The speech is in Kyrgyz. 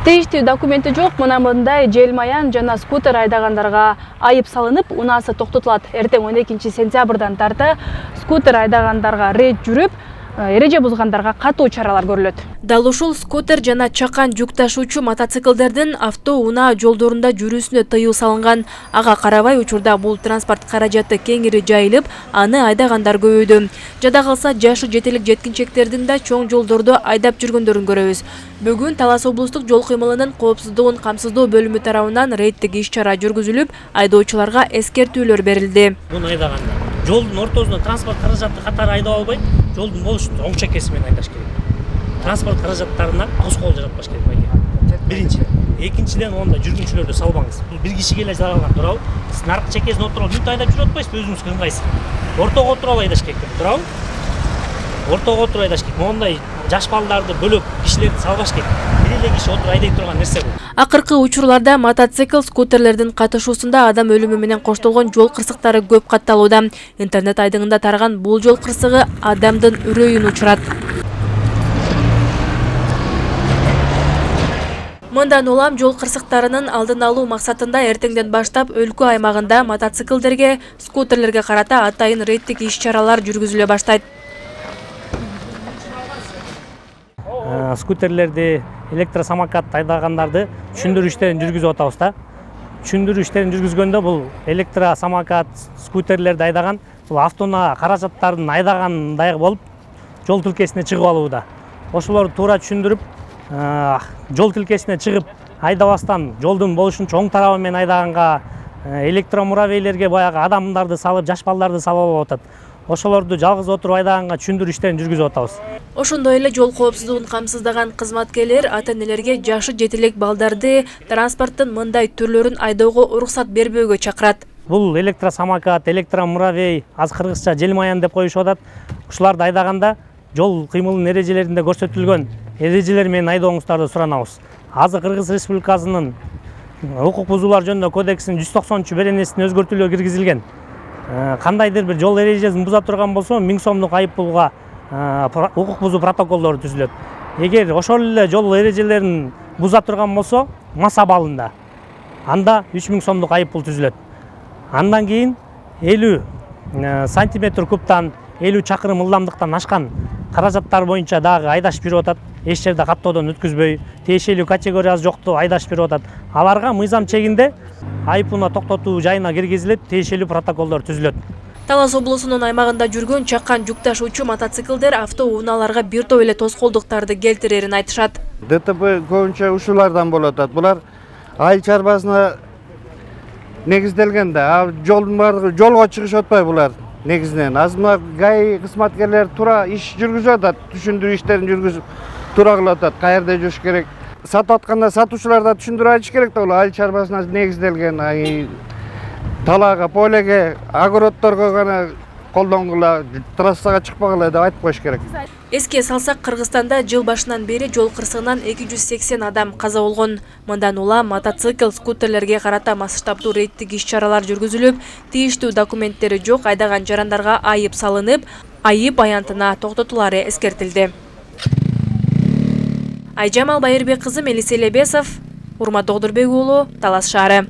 Тийиштүү документи жок мындай желмаян жана скутер айдагандарга айып салынып, унаасы токтотулат. Эртең 12 сентябрдан тарты скутер айдагандарга рейд жүрүп, эреже бузгандарга катуу чаралар көрүлөт. Дал ушул скутер жана чакан жүк ташуучу мотоциклдердин авто унаа жолдорунда жүрүүсүнө тыюу салынган. Ага карабай учурда бул транспорт каражаты кеңири жайылып, аны айдагандар көбөйдү. Жада калса жашы жетелик жеткинчектердин да чоң жолдордо айдап жүргөндөрүн көрөбүз. Бүгүн Талас облустук жол кыймылынын коопсуздугун камсыздоо бөлүмү тарабынан рейдтик иш-чара жүргүзүлүп, айдоочуларга эскертүүлөр берилди. Буну айдаганда жолдун ортосунда транспорт каражаты катары айдап албай, жолдун болушун оң чекеси менен айдаш керек. Транспорт каражаттарына тоскоол жаратпаш керек байке. Биринчи. Экинчиден онда жүргүнчүлөрдү салбаңыз. Бул бир кишиге эле жаралган туурабы? Сиз наркы чекесине отуруп бүт айдап жүрүп атпайсызбы, өзүңүз ыңгайсыз. Ортого отуруп айдаш керек, туурабы? Ортого отуруп айдаш керек. Мондай жаш балдарды бөлөк кишилерди салбаш керек. Бир эле киши отуруп айдай турган нерсе бул. Акыркы учурларда мотоцикл, скутерлердин катышуусунда адам өлүмү менен коштолгон жол кырсыктары көп катталууда. Интернет айдыңында тараган бул жол кырсыгы адамдын үрөйүн учурат. Мындан улам жол кырсыктарынын алдын алуу максатында эртеңден баштап өлкө аймагында мотоциклдерге, скутерлерге карата атайын рейдтик иш-чаралар жүргүзүлө баштайт. Скутерлерди, электросамокат айдагандарды түшүндүрүү иштерин жүргүзүп атабыз да. Түшүндүрүү иштерин жүргүзгөндө бул электросамокат, скутерлерди айдаган, бул автоунаа каражаттарын айдагандай болуп, жол тилкесине чыгып алууда. Ошолорду туура түшүндүрүп, жол тилкесине чыгып айдабастан жолдун болушун чоң тарабы менен айдаганга электромуравейлерге баягы адамдарды салып, жаш балдарды салып алып атат. Ошолорду жалгыз отуруп айдаганга түшүндүрүү иштерин жүргүзүп атабыз. Ошондой эле жол коопсуздугун камсыздаган кызматкерлер ата-энелерге жашы жетелек балдарды транспорттун мындай түрлөрүн айдоого уруксат бербөөгө чакырат. Бул электросамокат, электромуравей, аз кыргызча желмаян деп коюшуп атат. Ушуларды айдаганда жол кыймылынын эрежелеринде көрсөтүлгөн эрежелер менен айдооңуздарды суранабыз. Азыр Кыргыз Республикасынын укук бузуулар жөнүндө кодексинин 190 беренесине өзгөртүүлөр киргизилген. Кандайдыр бир жол эрежесин буза турган болсо 1000 сомдук айып пулга укук бузуу протоколдору түзүлөт. Эгер ошол эле жол эрежелерин буза турган болсо мас абалында, анда 3000 сомдук айып пул түзүлөт. Андан кийин 50 сантиметр кубтан 50 чакырым ылдамдыктан ашкан каражаттар боюнча дагы айдашып жүрүп атат. Эч жерде каттоодон өткүзбөй, тиешелүү категориясы жокту айдашып жүрүп атат. Аларга мыйзам чегинде айыппулуна токтотуу жайына киргизилип, тиешелүү протоколдор түзүлөт. Талас облусунун аймагында жүргөн чакан жүк ташуучу мотоциклдер авто унааларга бир топ эле тоскоолдуктарды келтирерин айтышат. ДТП көбүнчө ушулардан болуп атат. Булар айыл чарбасына негизделген да, жолдун баардыгы жолго чыгышып атпайбы булар негизинен. Азыр ГАИ кызматкерлери туура иш жүргүзүп атат, түшүндүрүү иштерин жүргүзүп туура кылып атат. Каерде жүрүш керек? Сатып атканда сатуучулар да түшүндүрүп айтыш керек да, бул айыл чарбасына негизделген. Талаага, полеге, огороддорго гана колдонгула, трассага чыкпагыла деп айтып коюш керек. Эске салсак, Кыргызстанда жыл башынан бери жол кырсыгынан 280 адам каза болгон. Мындан улам мотоцикл, скутерлерге карата масштабдуу рейдтик иш-чаралар жүргүзүлүп, тийиштүү документтери жок айдаган жарандарга айып салынып, айып аянтына токтотулары эскертилди. Айжамал Байырбек кызы, Мелис Элебесов, Урмат Догдурбек уулу, Талас шаары.